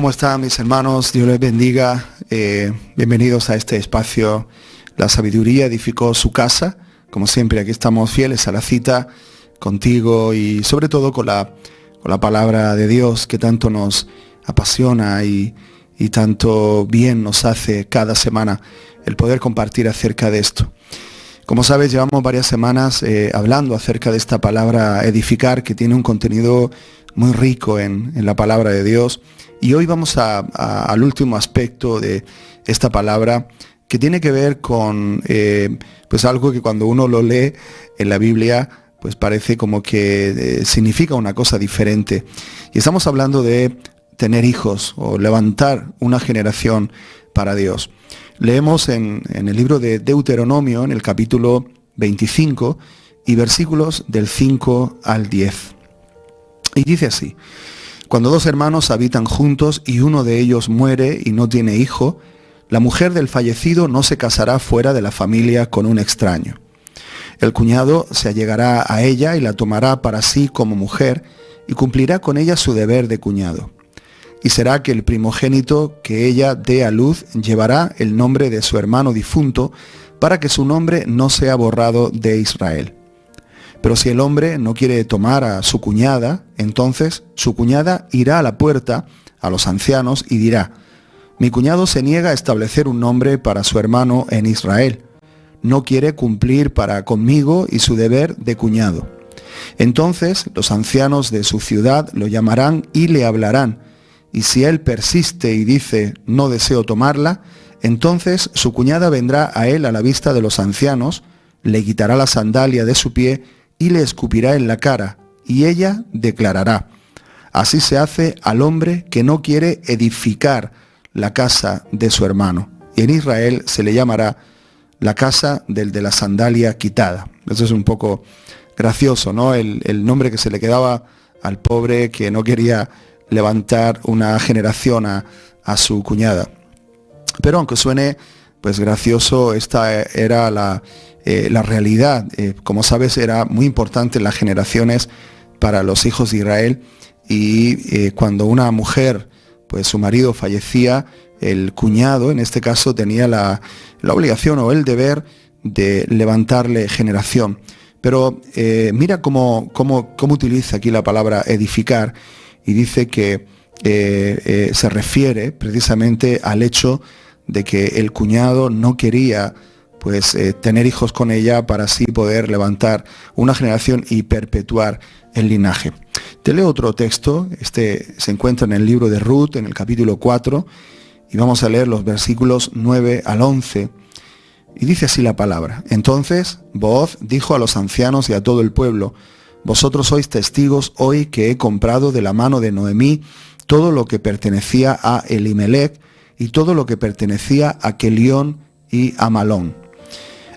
¿Cómo están mis hermanos? Dios les bendiga. Bienvenidos a este espacio. La sabiduría edificó su casa. Como siempre, aquí estamos fieles a la cita contigo y sobre todo con la palabra de Dios que tanto nos apasiona y tanto bien nos hace cada semana el poder compartir acerca de esto. Como sabes, llevamos varias semanas hablando acerca de esta palabra edificar, que tiene un contenido muy rico en la palabra de Dios. Y hoy vamos al último aspecto de esta palabra, que tiene que ver con pues algo que cuando uno lo lee en la Biblia, pues parece como que significa una cosa diferente. Y estamos hablando de tener hijos o levantar una generación para Dios. Leemos en el libro de Deuteronomio, en el capítulo 25, y versículos del 5 al 10. Y dice así: cuando dos hermanos habitan juntos y uno de ellos muere y no tiene hijo, la mujer del fallecido no se casará fuera de la familia con un extraño. El cuñado se allegará a ella y la tomará para sí como mujer y cumplirá con ella su deber de cuñado. Y será que el primogénito que ella dé a luz llevará el nombre de su hermano difunto para que su nombre no sea borrado de Israel. Pero si el hombre no quiere tomar a su cuñada, entonces su cuñada irá a la puerta a los ancianos y dirá: mi cuñado se niega a establecer un nombre para su hermano en Israel. No quiere cumplir para conmigo y su deber de cuñado. Entonces los ancianos de su ciudad lo llamarán y le hablarán. Y si él persiste y dice: no deseo tomarla, entonces su cuñada vendrá a él a la vista de los ancianos, le quitará la sandalia de su pie y le escupirá en la cara, y ella declarará: así se hace al hombre que no quiere edificar la casa de su hermano. Y en Israel se le llamará la casa del de la sandalia quitada. Eso es un poco gracioso, ¿no? El nombre que se le quedaba al pobre que no quería levantar una generación a su cuñada. Pero aunque suene pues gracioso, esta era la realidad. Como sabes, era muy importante en las generaciones para los hijos de Israel, y cuando una mujer, pues su marido fallecía, el cuñado en este caso tenía la obligación o el deber de levantarle generación. Pero mira cómo utiliza aquí la palabra edificar, y dice que se refiere precisamente al hecho de que el cuñado no quería pues tener hijos con ella para así poder levantar una generación y perpetuar el linaje. Te leo otro texto. Este se encuentra en el libro de Ruth, en el capítulo 4, y vamos a leer los versículos 9 al 11. Y dice así la palabra: entonces Booz dijo a los ancianos y a todo el pueblo: vosotros sois testigos hoy que he comprado de la mano de Noemí todo lo que pertenecía a Elimelech y todo lo que pertenecía a Kelión y a Malón.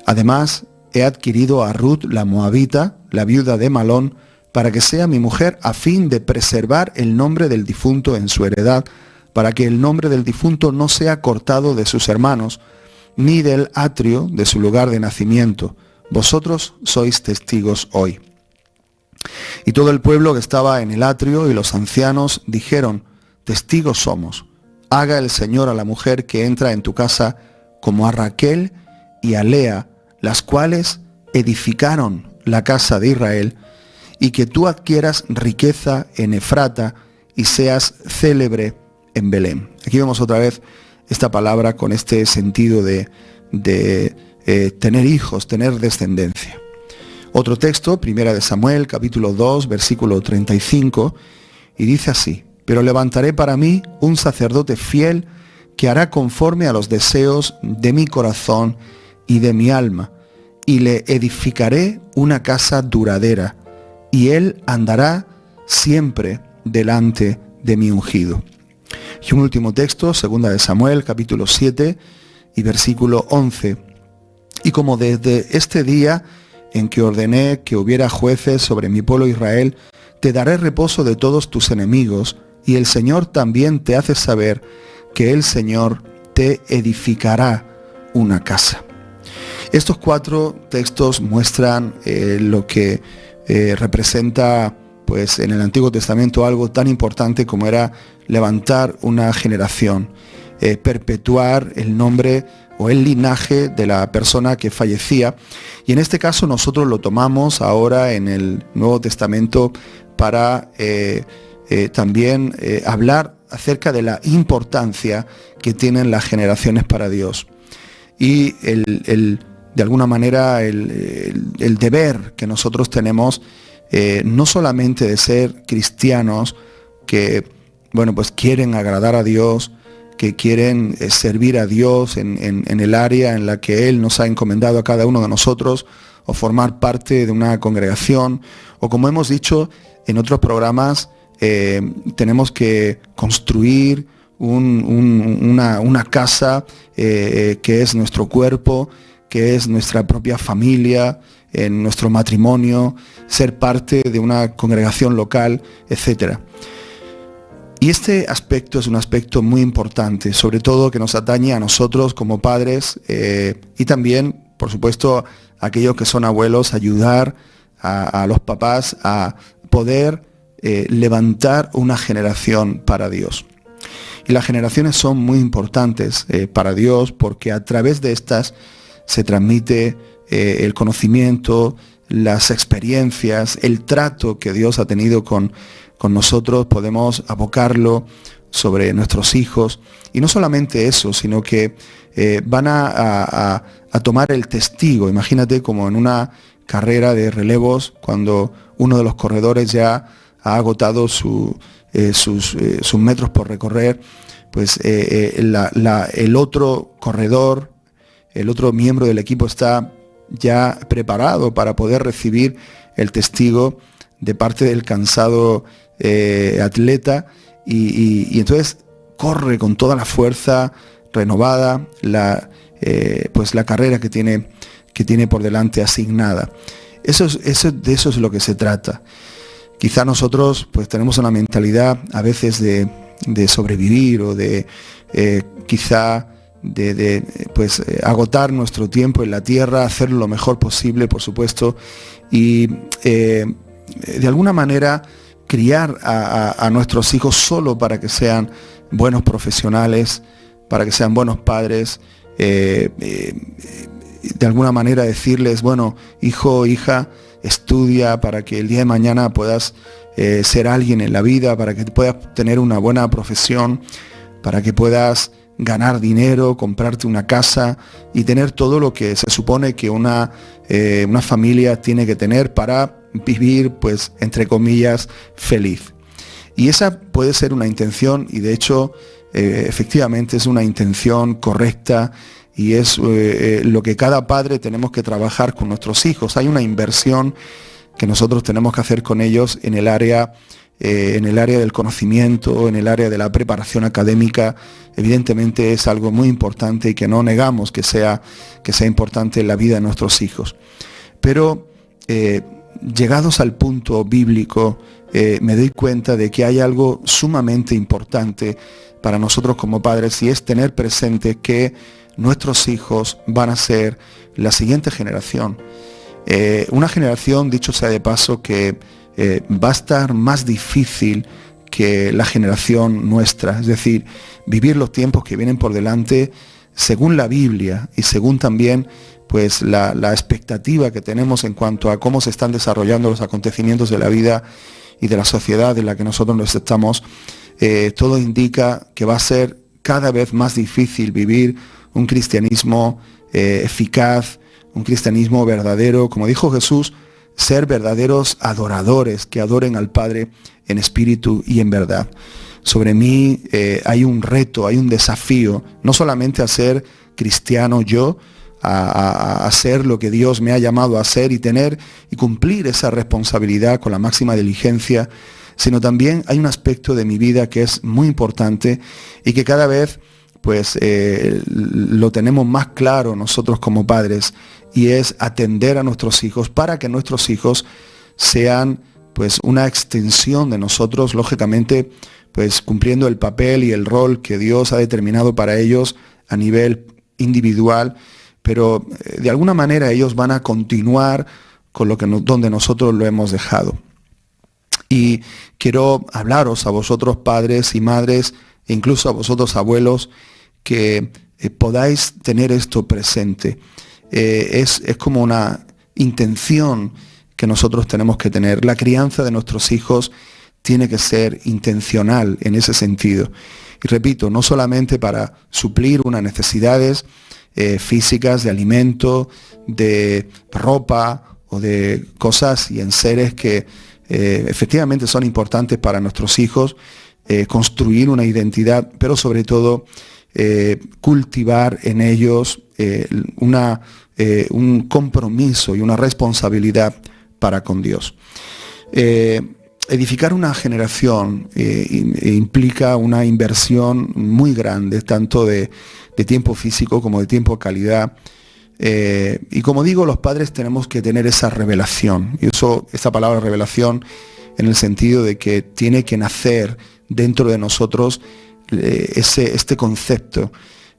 Además, he adquirido a Ruth la moabita, la viuda de Malón, para que sea mi mujer, a fin de preservar el nombre del difunto en su heredad, para que el nombre del difunto no sea cortado de sus hermanos, ni del atrio de su lugar de nacimiento. Vosotros sois testigos hoy. Y todo el pueblo que estaba en el atrio y los ancianos dijeron: testigos somos. Haga el Señor a la mujer que entra en tu casa como a Raquel y a Lea, las cuales edificaron la casa de Israel, y que tú adquieras riqueza en Efrata y seas célebre en Belén. Aquí vemos otra vez esta palabra con este sentido de tener hijos, tener descendencia. Otro texto, Primera de Samuel, capítulo 2, versículo 35, y dice así: pero levantaré para mí un sacerdote fiel que hará conforme a los deseos de mi corazón y de mi alma, y le edificaré una casa duradera, y él andará siempre delante de mi ungido. Y un último texto, Segunda de Samuel, capítulo 7 y versículo 11. Y como desde este día en que ordené que hubiera jueces sobre mi pueblo Israel, te daré reposo de todos tus enemigos, y el Señor también te hace saber que el Señor te edificará una casa. Estos 4 textos muestran lo que representa pues en el Antiguo Testamento algo tan importante como era levantar una generación, perpetuar el nombre o el linaje de la persona que fallecía. Y en este caso nosotros lo tomamos ahora en el Nuevo Testamento para también hablar acerca de la importancia que tienen las generaciones para Dios. Y de alguna manera el deber que nosotros tenemos, no solamente de ser cristianos que, bueno, pues quieren agradar a Dios, que quieren servir a Dios en el área en la que Él nos ha encomendado a cada uno de nosotros, o formar parte de una congregación, o como hemos dicho en otros programas, tenemos que construir una casa que es nuestro cuerpo, que es nuestra propia familia, en nuestro matrimonio, ser parte de una congregación local, etc. Y este aspecto es un aspecto muy importante, sobre todo que nos atañe a nosotros como padres, y también, por supuesto, a aquellos que son abuelos, ayudar a los papás a poder levantar una generación para Dios. Y las generaciones son muy importantes para Dios, porque a través de estas se transmite el conocimiento, las experiencias, el trato que Dios ha tenido con nosotros, podemos abocarlo sobre nuestros hijos. Y no solamente eso, sino que van a tomar el testigo. Imagínate como en una carrera de relevos, cuando uno de los corredores ya ha agotado sus metros por recorrer, pues el otro corredor, el otro miembro del equipo está ya preparado para poder recibir el testigo de parte del cansado atleta, y entonces corre con toda la fuerza renovada pues la carrera que tiene por delante asignada. De eso es lo que se trata. Quizá nosotros pues tenemos una mentalidad a veces de sobrevivir, o de quizá pues agotar nuestro tiempo en la tierra, hacer lo mejor posible, por supuesto, y de alguna manera criar a nuestros hijos solo para que sean buenos profesionales, para que sean buenos padres, de alguna manera decirles, bueno, hijo, hija, estudia para que el día de mañana puedas ser alguien en la vida, para que puedas tener una buena profesión, para que puedas ganar dinero, comprarte una casa y tener todo lo que se supone que una familia tiene que tener para vivir, pues, entre comillas, feliz. Y esa puede ser una intención, y de hecho, efectivamente es una intención correcta, y es lo que cada padre tenemos que trabajar con nuestros hijos. Hay una inversión que nosotros tenemos que hacer con ellos en el área del conocimiento, en el área de la preparación académica. Evidentemente es algo muy importante y que no negamos que sea importante en la vida de nuestros hijos. Pero llegados al punto bíblico, me doy cuenta de que hay algo sumamente importante para nosotros como padres, y es tener presente que nuestros hijos van a ser la siguiente generación. Una generación, dicho sea de paso, que va a estar más difícil que la generación nuestra. Es decir, vivir los tiempos que vienen por delante, según la Biblia y según también pues la expectativa que tenemos en cuanto a cómo se están desarrollando los acontecimientos de la vida y de la sociedad en la que nosotros nos estamos, todo indica que va a ser cada vez más difícil vivir un cristianismo eficaz, un cristianismo verdadero. Como dijo Jesús, ser verdaderos adoradores, que adoren al Padre en espíritu y en verdad. Sobre mí hay un reto, hay un desafío, no solamente a ser cristiano yo, a hacer lo que Dios me ha llamado a hacer y tener y cumplir esa responsabilidad con la máxima diligencia, sino también hay un aspecto de mi vida que es muy importante y que cada vez pues lo tenemos más claro nosotros como padres, y es atender a nuestros hijos para que nuestros hijos sean pues una extensión de nosotros, lógicamente pues cumpliendo el papel y el rol que Dios ha determinado para ellos a nivel individual, pero de alguna manera ellos van a continuar con donde nosotros lo hemos dejado. Y quiero hablaros a vosotros padres y madres, e incluso a vosotros abuelos, que podáis tener esto presente. Es como una intención que nosotros tenemos que tener. La crianza de nuestros hijos tiene que ser intencional en ese sentido. Y repito, no solamente para suplir unas necesidades físicas, de alimento, de ropa o de cosas y enseres que efectivamente son importantes para nuestros hijos, construir una identidad, pero sobre todo cultivar en ellos un compromiso y una responsabilidad para con Dios. Edificar una generación implica una inversión muy grande, tanto de tiempo físico como de tiempo de calidad. Y como digo, los padres tenemos que tener esa revelación. Y esa palabra revelación en el sentido de que tiene que nacer dentro de nosotros este concepto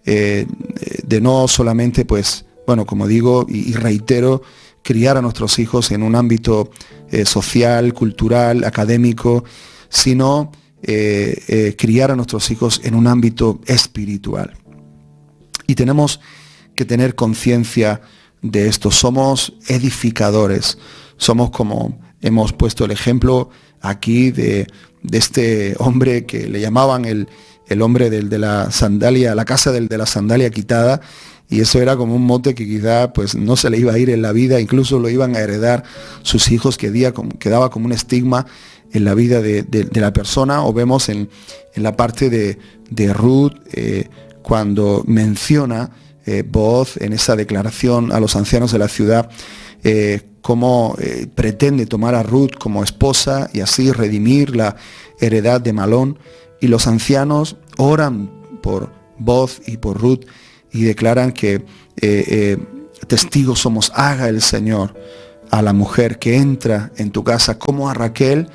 de no solamente, pues, bueno, como digo y reitero, criar a nuestros hijos en un ámbito social, cultural, académico, sino criar a nuestros hijos en un ámbito espiritual. Y tenemos que tener conciencia de esto. Somos edificadores. Somos, como hemos puesto el ejemplo aquí de este hombre que le llamaban el hombre de la sandalia, la casa del de la sandalia quitada, y eso era como un mote que quizá pues no se le iba a ir en la vida, incluso lo iban a heredar sus hijos, quedaba como un estigma en la vida de la persona. O vemos en la parte de Ruth, cuando menciona Booz en esa declaración a los ancianos de la ciudad, cómo pretende tomar a Ruth como esposa y así redimir la heredad de Malón. Y los ancianos oran por Booz y por Ruth y declaran que testigos somos, haga el Señor a la mujer que entra en tu casa, como a Raquel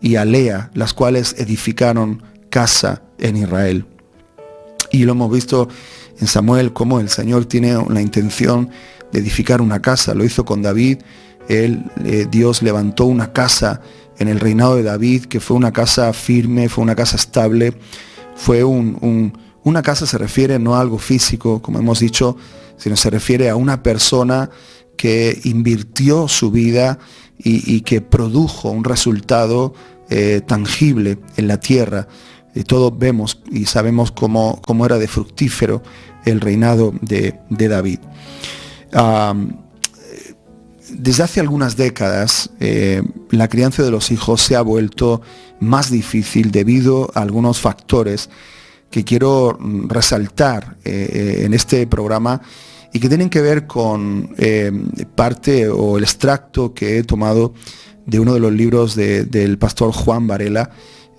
y a Lea, las cuales edificaron casa en Israel. Y lo hemos visto en Samuel, cómo el Señor tiene la intención de edificar una casa. Lo hizo con David. Dios levantó una casa en el reinado de David, que fue una casa firme, fue una casa estable, fue una casa, se refiere no a algo físico, como hemos dicho, sino se refiere a una persona que invirtió su vida y que produjo un resultado tangible en la tierra. Todos vemos y sabemos cómo era de fructífero el reinado de David. Desde hace algunas décadas, la crianza de los hijos se ha vuelto más difícil debido a algunos factores que quiero resaltar en este programa y que tienen que ver con parte o el extracto que he tomado de uno de los libros del pastor Juan Varela,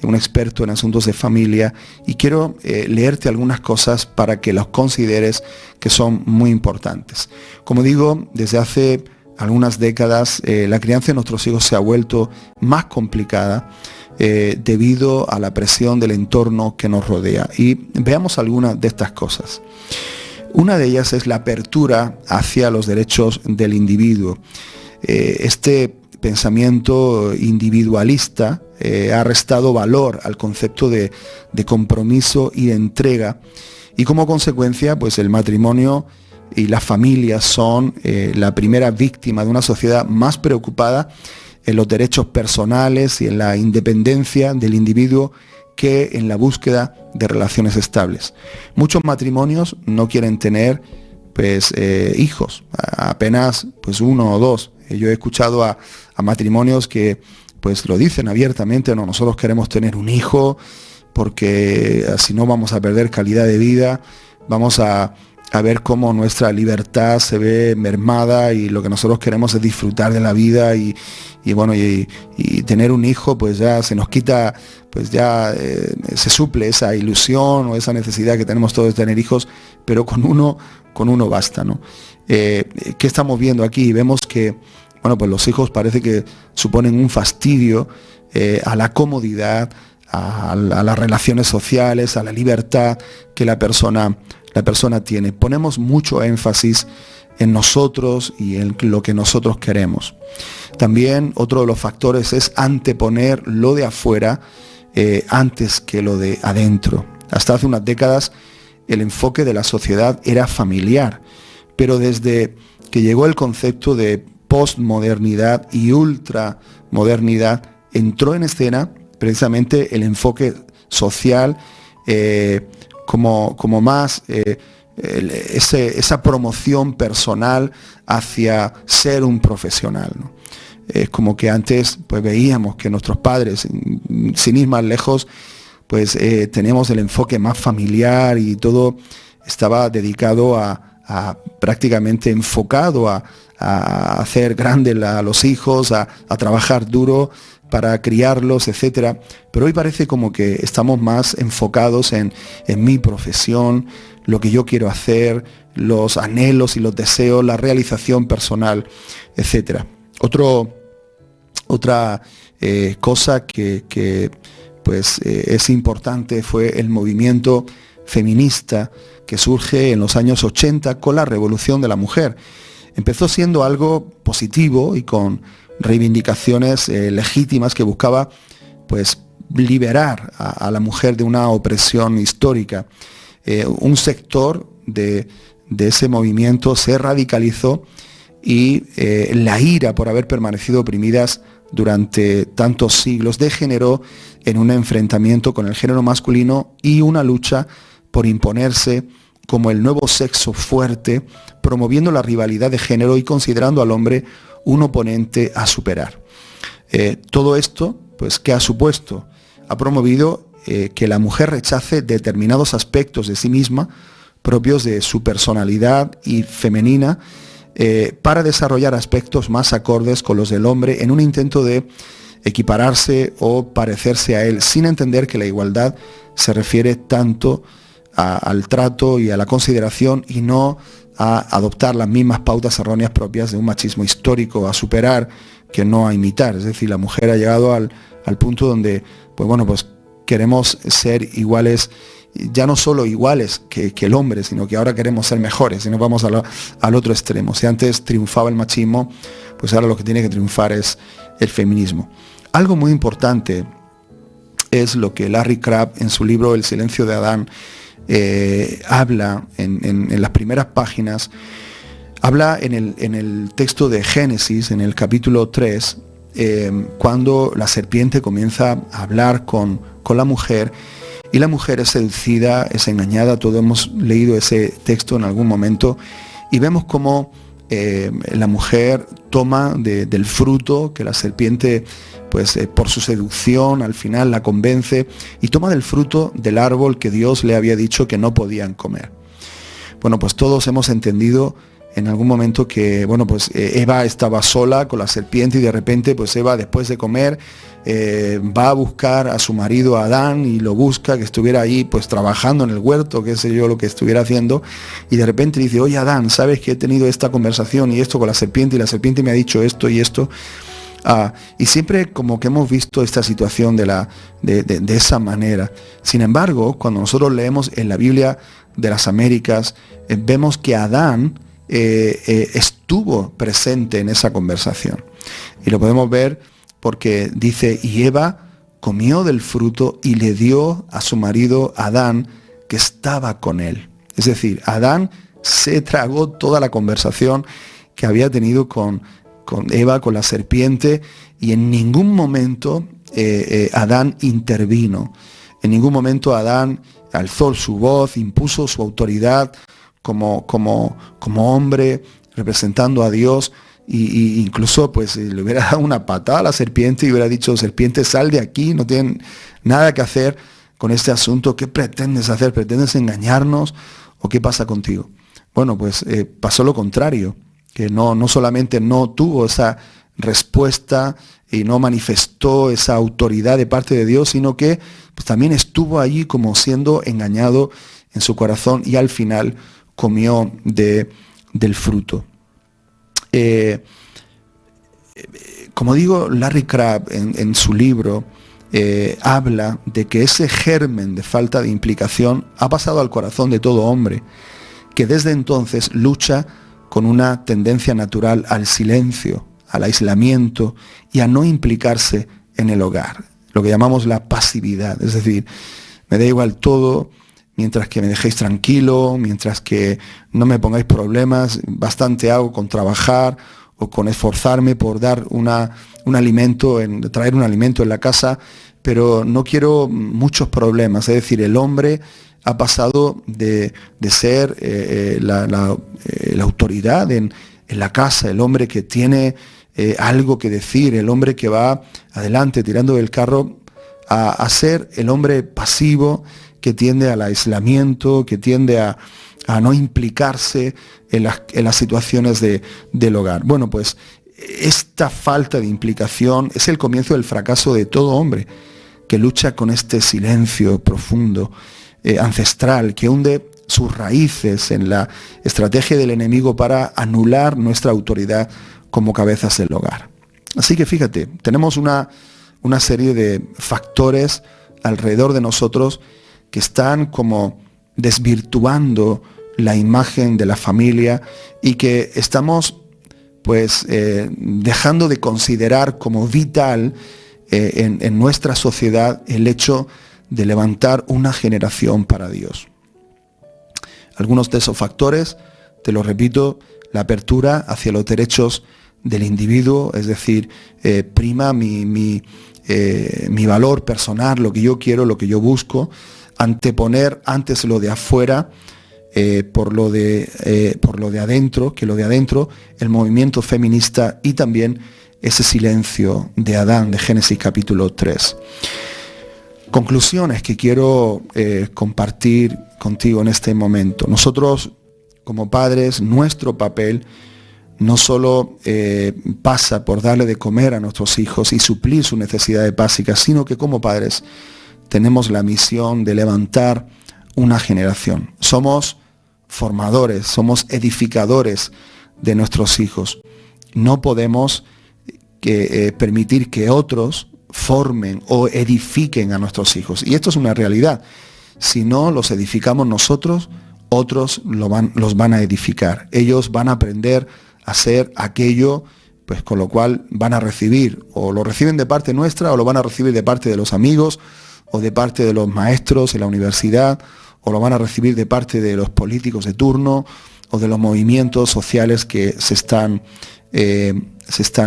un experto en asuntos de familia, y quiero leerte algunas cosas para que los consideres, que son muy importantes. Como digo, desde hace algunas décadas la crianza de nuestros hijos se ha vuelto más complicada debido a la presión del entorno que nos rodea. Y veamos algunas de estas cosas. Una de ellas es la apertura hacia los derechos del individuo. Este pensamiento individualista ha restado valor al concepto de compromiso y de entrega, y como consecuencia, pues el matrimonio y las familias son la primera víctima de una sociedad más preocupada en los derechos personales y en la independencia del individuo que en la búsqueda de relaciones estables. Muchos matrimonios no quieren tener pues hijos, apenas pues uno o dos. Yo he escuchado a matrimonios que pues lo dicen abiertamente: no, nosotros queremos tener un hijo porque si no vamos a perder calidad de vida, vamos a ver cómo nuestra libertad se ve mermada, y lo que nosotros queremos es disfrutar de la vida y tener un hijo, pues ya se nos quita, pues ya se suple esa ilusión o esa necesidad que tenemos todos de tener hijos, pero con uno basta, ¿no? ¿Qué estamos viendo aquí? Vemos que, bueno, pues los hijos parece que suponen un fastidio a la comodidad, a las relaciones sociales, a la libertad que la persona tiene. Ponemos mucho énfasis en nosotros y en lo que nosotros queremos. También otro de los factores es anteponer lo de afuera antes que lo de adentro. Hasta hace unas décadas el enfoque de la sociedad era familiar, pero desde que llegó el concepto de postmodernidad y ultramodernidad, entró en escena precisamente el enfoque social como más esa promoción personal hacia ser un profesional, ¿no? Es como que antes pues veíamos que nuestros padres, sin ir más lejos, pues teníamos el enfoque más familiar y todo estaba dedicado a prácticamente enfocado a hacer grandes a los hijos, a trabajar duro para criarlos, etcétera. Pero hoy parece como que estamos más enfocados en mi profesión, lo que yo quiero hacer, los anhelos y los deseos, la realización personal, etcétera. Otra cosa que es importante fue el movimiento feminista que surge en los años 80 con la revolución de la mujer. Empezó siendo algo positivo y con reivindicaciones legítimas que buscaba pues liberar a la mujer de una opresión histórica. Un sector de ese movimiento se radicalizó y la ira por haber permanecido oprimidas durante tantos siglos degeneró en un enfrentamiento con el género masculino y una lucha por imponerse como el nuevo sexo fuerte, promoviendo la rivalidad de género y considerando al hombre un oponente a superar. Todo esto, pues, ¿qué ha supuesto? Ha promovido que la mujer rechace determinados aspectos de sí misma, propios de su personalidad y femenina, para desarrollar aspectos más acordes con los del hombre en un intento de equipararse o parecerse a él, sin entender que la igualdad se refiere tanto al trato y a la consideración y no a adoptar las mismas pautas erróneas propias de un machismo histórico a superar que no a imitar. Es decir, la mujer ha llegado al punto donde pues queremos ser iguales, ya no solo iguales que el hombre, sino que ahora queremos ser mejores y nos vamos al otro extremo. Si antes triunfaba el machismo, pues ahora lo que tiene que triunfar es el feminismo. Algo muy importante es lo que Larry Crabb en su libro El silencio de Adán habla en las primeras páginas. Habla en el texto de Génesis, en el capítulo 3, cuando la serpiente comienza a hablar con la mujer y la mujer es seducida, es engañada. Todos hemos leído ese texto en algún momento y vemos cómo la mujer toma del fruto que la serpiente, por su seducción, al final la convence y toma del fruto del árbol que Dios le había dicho que no podían comer. Bueno, pues todos hemos entendido en algún momento que, Eva estaba sola con la serpiente y de repente, Eva, después de comer, va a buscar a su marido Adán y lo busca, que estuviera ahí, trabajando en el huerto, qué sé yo, lo que estuviera haciendo, y de repente dice: oye, Adán, ¿sabes que he tenido esta conversación y esto con la serpiente y la serpiente me ha dicho esto y esto? Y siempre como que hemos visto esta situación de esa manera. Sin embargo, cuando nosotros leemos en la Biblia de las Américas, vemos que Adán estuvo presente en esa conversación. Y lo podemos ver porque dice: y Eva comió del fruto y le dio a su marido Adán, que estaba con él. Es decir, Adán se tragó toda la conversación que había tenido con Eva, con la serpiente, y en ningún momento Adán intervino. En ningún momento Adán alzó su voz, impuso su autoridad como hombre, representando a Dios, y incluso le hubiera dado una patada a la serpiente y hubiera dicho: serpiente, sal de aquí, no tienen nada que hacer con este asunto. ¿Qué pretendes hacer? ¿Pretendes engañarnos? ¿O qué pasa contigo? Bueno, pasó lo contrario, que no solamente no tuvo esa respuesta y no manifestó esa autoridad de parte de Dios, sino que también estuvo allí como siendo engañado en su corazón y al final comió del fruto. Como digo, Larry Crabb en su libro habla de que ese germen de falta de implicación ha pasado al corazón de todo hombre, que desde entonces lucha con una tendencia natural al silencio, al aislamiento y a no implicarse en el hogar, lo que llamamos la pasividad, es decir, me da igual todo, mientras que me dejéis tranquilo, mientras que no me pongáis problemas, bastante hago con trabajar o con esforzarme por dar un alimento, traer un alimento en la casa, pero no quiero muchos problemas. Es decir, el hombre ha pasado de ser la autoridad en la casa, el hombre que tiene algo que decir, el hombre que va adelante tirando del carro, a ser el hombre pasivo que tiende al aislamiento, que tiende a no implicarse en las situaciones del hogar. Bueno, pues esta falta de implicación es el comienzo del fracaso de todo hombre que lucha con este silencio profundo, ancestral, que hunde sus raíces en la estrategia del enemigo para anular nuestra autoridad como cabezas del hogar. Así que fíjate, tenemos una serie de factores alrededor de nosotros que están como desvirtuando la imagen de la familia y que estamos pues dejando de considerar como vital en nuestra sociedad el hecho de levantar una generación para Dios. Algunos de esos factores, te lo repito, la apertura hacia los derechos del individuo, es decir, prima mi valor personal, lo que yo quiero, lo que yo busco, anteponer antes lo de afuera por lo de adentro, que lo de adentro, el movimiento feminista y también ese silencio de Adán de Génesis capítulo 3. Conclusiones que quiero compartir contigo en este momento. Nosotros como padres, nuestro papel no solo pasa por darle de comer a nuestros hijos y suplir sus necesidades básicas, sino que como padres tenemos la misión de levantar una generación. Somos formadores, somos edificadores de nuestros hijos. No podemos permitir que otros formen o edifiquen a nuestros hijos. Y esto es una realidad. Si no los edificamos nosotros, otros los van a edificar. Ellos van a aprender a hacer aquello pues con lo cual van a recibir, o lo reciben de parte nuestra, o lo van a recibir de parte de los amigos, o de parte de los maestros en la universidad, o lo van a recibir de parte de los políticos de turno, o de los movimientos sociales que se están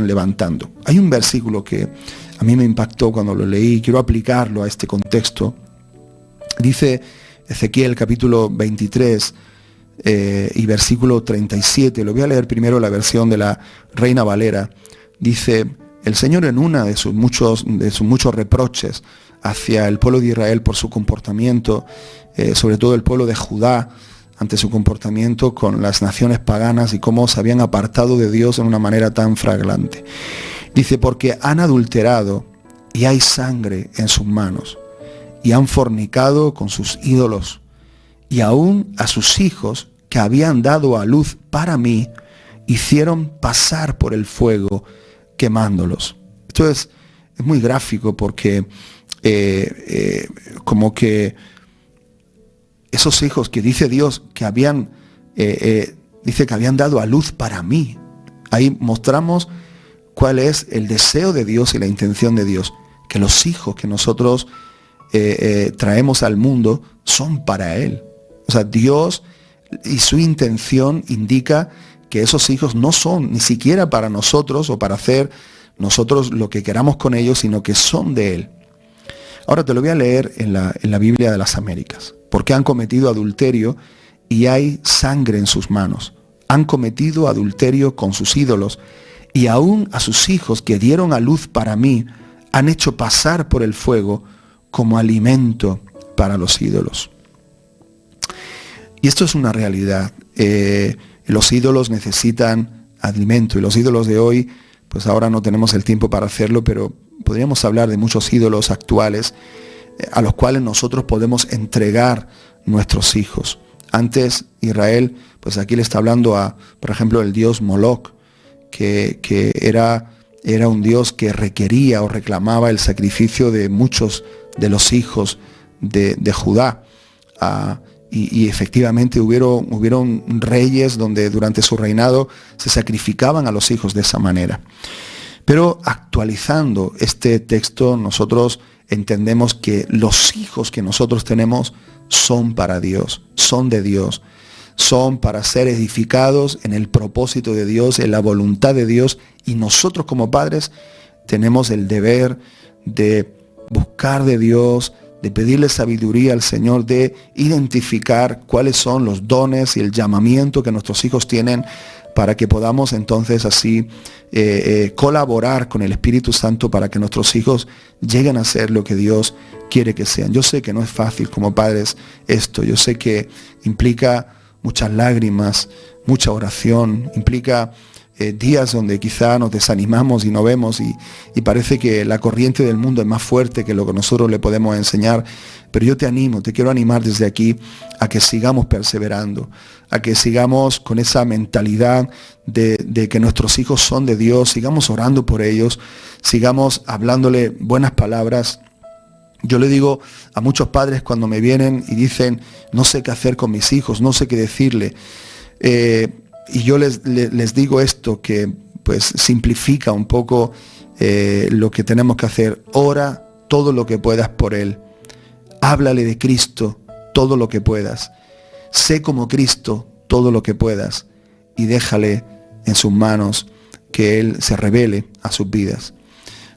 levantando. Hay un versículo que a mí me impactó cuando lo leí, quiero aplicarlo a este contexto. Dice Ezequiel capítulo 23 y versículo 37, lo voy a leer primero la versión de la Reina Valera. Dice, el Señor en una de sus muchos reproches hacia el pueblo de Israel por su comportamiento, sobre todo el pueblo de Judá, ante su comportamiento con las naciones paganas y cómo se habían apartado de Dios en una manera tan flagrante. Dice, porque han adulterado y hay sangre en sus manos, y han fornicado con sus ídolos, y aún a sus hijos que habían dado a luz para mí, hicieron pasar por el fuego quemándolos. Esto es muy gráfico porque como que esos hijos que dice Dios que dice que habían dado a luz para mí. Ahí mostramos cuál es el deseo de Dios y la intención de Dios, que los hijos que nosotros traemos al mundo son para Él. O sea, Dios y su intención indica que esos hijos no son ni siquiera para nosotros o para hacer nosotros lo que queramos con ellos, sino que son de Él. Ahora te lo voy a leer en la Biblia de las Américas. Porque han cometido adulterio y hay sangre en sus manos. Han cometido adulterio con sus ídolos y aún a sus hijos que dieron a luz para mí han hecho pasar por el fuego como alimento para los ídolos. Y esto es una realidad. Los ídolos necesitan alimento y los ídolos de hoy, pues ahora no tenemos el tiempo para hacerlo, pero podríamos hablar de muchos ídolos actuales a los cuales nosotros podemos entregar nuestros hijos. Antes Israel, pues aquí le está hablando a, por ejemplo, el dios Moloch, que era un dios que requería o reclamaba el sacrificio de muchos de los hijos de Judá. y efectivamente hubieron reyes donde durante su reinado se sacrificaban a los hijos de esa manera. Pero actualizando este texto, nosotros entendemos que los hijos que nosotros tenemos son para Dios, son de Dios, son para ser edificados en el propósito de Dios, en la voluntad de Dios, y nosotros como padres tenemos el deber de buscar de Dios, de pedirle sabiduría al Señor, de identificar cuáles son los dones y el llamamiento que nuestros hijos tienen para que podamos entonces así colaborar con el Espíritu Santo para que nuestros hijos lleguen a ser lo que Dios quiere que sean. Yo sé que no es fácil como padres esto, yo sé que implica muchas lágrimas, mucha oración, implica días donde quizá nos desanimamos y no vemos y parece que la corriente del mundo es más fuerte que lo que nosotros le podemos enseñar. Pero yo te animo, te quiero animar desde aquí a que sigamos perseverando, a que sigamos con esa mentalidad de que nuestros hijos son de Dios, sigamos orando por ellos, sigamos hablándole buenas palabras. Yo le digo a muchos padres cuando me vienen y dicen, no sé qué hacer con mis hijos, no sé qué decirle. Y yo les digo esto, que pues simplifica un poco lo que tenemos que hacer. Ora todo lo que puedas por él. Háblale de Cristo todo lo que puedas. Sé como Cristo todo lo que puedas. Y déjale en sus manos que Él se revele a sus vidas.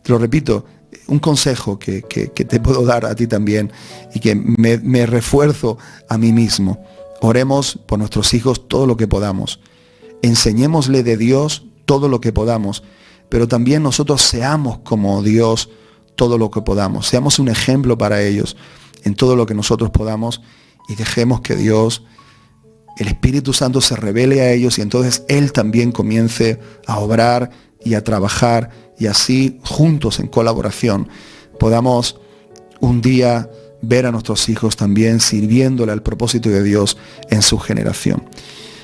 Te lo repito, un consejo que te puedo dar a ti también y que me refuerzo a mí mismo. Oremos por nuestros hijos todo lo que podamos. Enseñémosle de Dios todo lo que podamos, pero también nosotros seamos como Dios todo lo que podamos. Seamos un ejemplo para ellos en todo lo que nosotros podamos y dejemos que Dios, el Espíritu Santo, se revele a ellos y entonces Él también comience a obrar y a trabajar y así juntos en colaboración podamos un día ver a nuestros hijos también sirviéndole al propósito de Dios en su generación.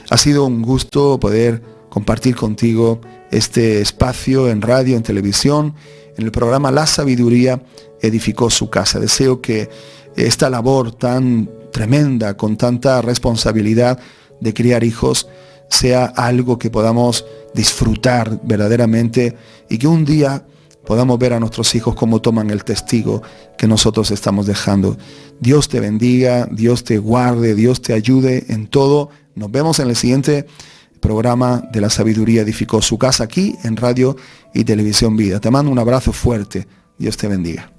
Ha sido un gusto poder compartir contigo este espacio en radio, en televisión, en el programa La Sabiduría edificó su casa. Deseo que esta labor tan tremenda, con tanta responsabilidad de criar hijos, sea algo que podamos disfrutar verdaderamente y que un día podamos ver a nuestros hijos cómo toman el testigo que nosotros estamos dejando. Dios te bendiga, Dios te guarde, Dios te ayude en todo. Nos vemos en el siguiente programa de La Sabiduría edificó su casa aquí en Radio y Televisión Vida. Te mando un abrazo fuerte. Dios te bendiga.